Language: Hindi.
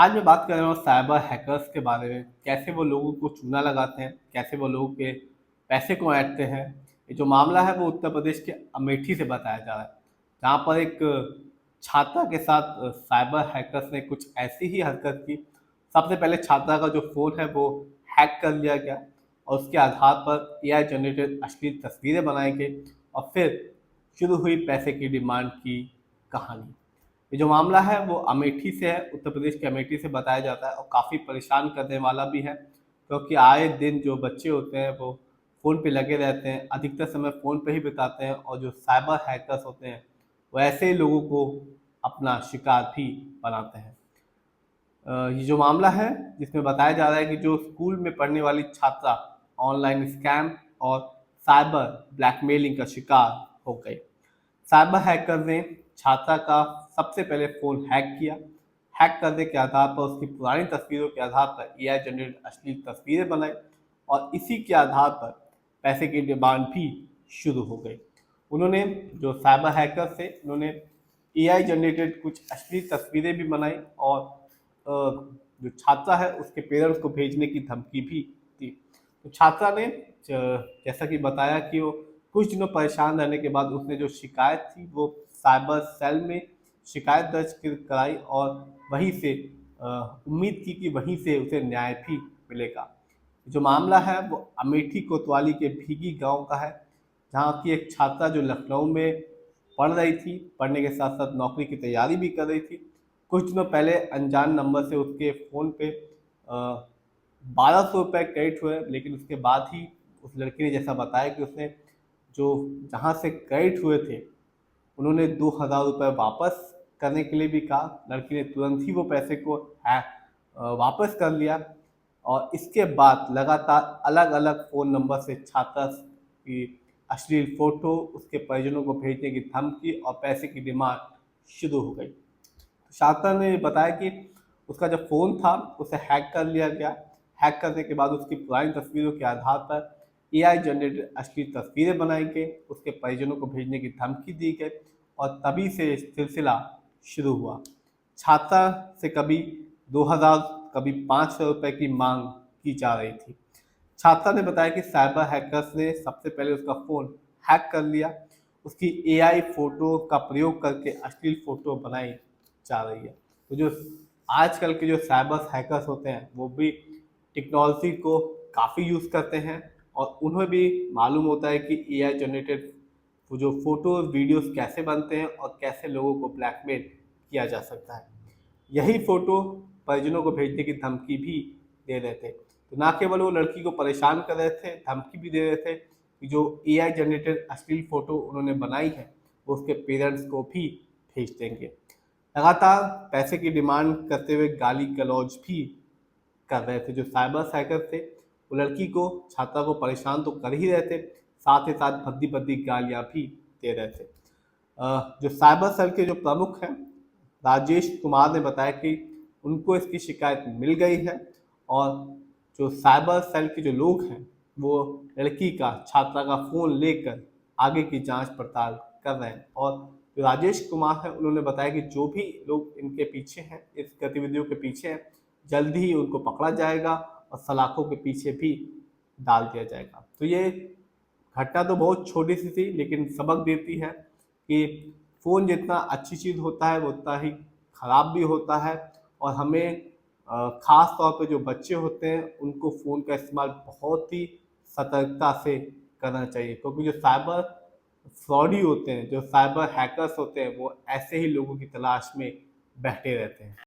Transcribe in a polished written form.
आज मैं बात कर रहा हूँ साइबर हैकर्स के बारे में। कैसे वो लोगों को चूना लगाते हैं, कैसे वो लोगों के पैसे को ऐंठते हैं। ये जो मामला है वो उत्तर प्रदेश के अमेठी से बताया जा रहा है, जहाँ पर एक छात्रा के साथ साइबर हैकर्स ने कुछ ऐसी ही हरकत की। सबसे पहले छात्रा का जो फ़ोन है वो हैक कर लिया गया और उसके आधार पर एआई जनरेटेड अश्लील तस्वीरें बनाई गई और फिर शुरू हुई पैसे की डिमांड की कहानी। ये जो मामला है वो अमेठी से है, उत्तर प्रदेश के अमेठी से बताया जाता है और काफ़ी परेशान करने वाला भी है, क्योंकि आए दिन जो बच्चे होते हैं वो फ़ोन पे लगे रहते हैं, अधिकतर समय फ़ोन पे ही बिताते हैं और जो साइबर हैकर्स होते हैं वो ऐसे ही लोगों को अपना शिकार भी बनाते हैं। ये जो मामला है जिसमें बताया जा रहा है कि जो स्कूल में पढ़ने वाली छात्रा ऑनलाइन स्कैम और साइबर ब्लैकमेलिंग का शिकार हो गई। साइबर हैकर ने छात्रा का सबसे पहले फ़ोन हैक किया। हैक करने के आधार पर उसकी पुरानी तस्वीरों के आधार पर एआई जनरेटेड अश्लील तस्वीरें बनाई और इसी के आधार पर पैसे की डिमांड भी शुरू हो गई। उन्होंने जो साइबर हैकर थे उन्होंने एआई जनरेटेड कुछ अश्लील तस्वीरें भी बनाई और जो छात्रा है उसके पेरेंट्स को भेजने की धमकी भी दी। तो छात्रा ने जैसा कि बताया कि वो कुछ दिनों परेशान रहने के बाद उसने जो शिकायत थी वो साइबर सेल में शिकायत दर्ज कराई और वहीं से उम्मीद की कि वहीं से उसे न्याय भी मिलेगा। जो मामला है वो अमेठी कोतवाली के भीगी गांव का है, जहां की एक छात्रा जो लखनऊ में पढ़ रही थी, पढ़ने के साथ साथ नौकरी की तैयारी भी कर रही थी। कुछ दिनों पहले अनजान नंबर से उसके फ़ोन पे 1200 रुपये क्रेडिट हुए, लेकिन उसके बाद ही उस लड़की ने जैसा बताया कि उसने जो जहाँ से क्रेडिट हुए थे उन्होंने 2000 रुपये वापस करने के लिए भी कहा। लड़की ने तुरंत ही वो पैसे को वापस कर लिया और इसके बाद लगातार अलग अलग फ़ोन नंबर से छात्रा की अश्लील फ़ोटो, उसके परिजनों को भेजने की धमकी और पैसे की डिमांड शुरू हो गई। छात्रा ने बताया कि उसका जो फ़ोन था उसे हैक कर लिया गया। हैक करने के बाद उसकी पुरानी तस्वीरों के आधार पर एआई जनरेटेड अश्लील तस्वीरें बनाई गई, उसके परिजनों को भेजने की धमकी दी गई और तभी से सिलसिला शुरू हुआ। छात्रा से कभी 2000, कभी 500 रुपये की मांग की जा रही थी। छात्रा ने बताया कि साइबर हैकर्स ने सबसे पहले उसका फ़ोन हैक कर लिया, उसकी एआई फ़ोटो का प्रयोग करके अश्लील फ़ोटो बनाई जा रही है। तो जो आजकल के जो साइबर हैकर्स होते हैं वो भी टेक्नोलॉजी को काफ़ी यूज़ करते हैं और उन्हें भी मालूम होता है कि एआई जनरेटेड वो जो फ़ोटोज़ वीडियोज़ कैसे बनते हैं और कैसे लोगों को ब्लैकमेल किया जा सकता है। यही फ़ोटो परिजनों को भेजने की धमकी भी दे रहे थे। तो ना केवल वो लड़की को परेशान कर रहे थे, धमकी भी दे रहे थे कि जो एआई जनरेटेड अश्लील फ़ोटो उन्होंने बनाई है वो उसके पेरेंट्स को भी भेज देंगे। लगातार पैसे की डिमांड करते हुए गाली गलौज भी कर रहे थे। जो साइबर हैकर थे वो लड़की को, छात्रा को परेशान तो कर ही रहे थे, साथ ही साथ भद्दी भद्दी गालियाँ भी दे रहे थे। जो साइबर सेल के जो प्रमुख हैं राजेश कुमार ने बताया कि उनको इसकी शिकायत मिल गई है और जो साइबर सेल के जो लोग हैं वो लड़की का, छात्रा का फ़ोन लेकर आगे की जांच पड़ताल कर रहे हैं। और जो राजेश कुमार हैं उन्होंने बताया कि जो भी लोग इनके पीछे हैं, इस गतिविधियों के पीछे हैं, जल्द ही उनको पकड़ा जाएगा और सलाखों के पीछे भी डाल दिया जाएगा। तो ये घटना तो बहुत छोटी सी थी लेकिन सबक देती है कि फ़ोन जितना अच्छी चीज़ होता है वो उतना ही ख़राब भी होता है और हमें ख़ास तौर पे जो बच्चे होते हैं उनको फ़ोन का इस्तेमाल बहुत ही सतर्कता से करना चाहिए, क्योंकि जो साइबर फ्रॉडी होते हैं, जो साइबर हैकर्स होते हैं वो ऐसे ही लोगों की तलाश में बैठे रहते हैं।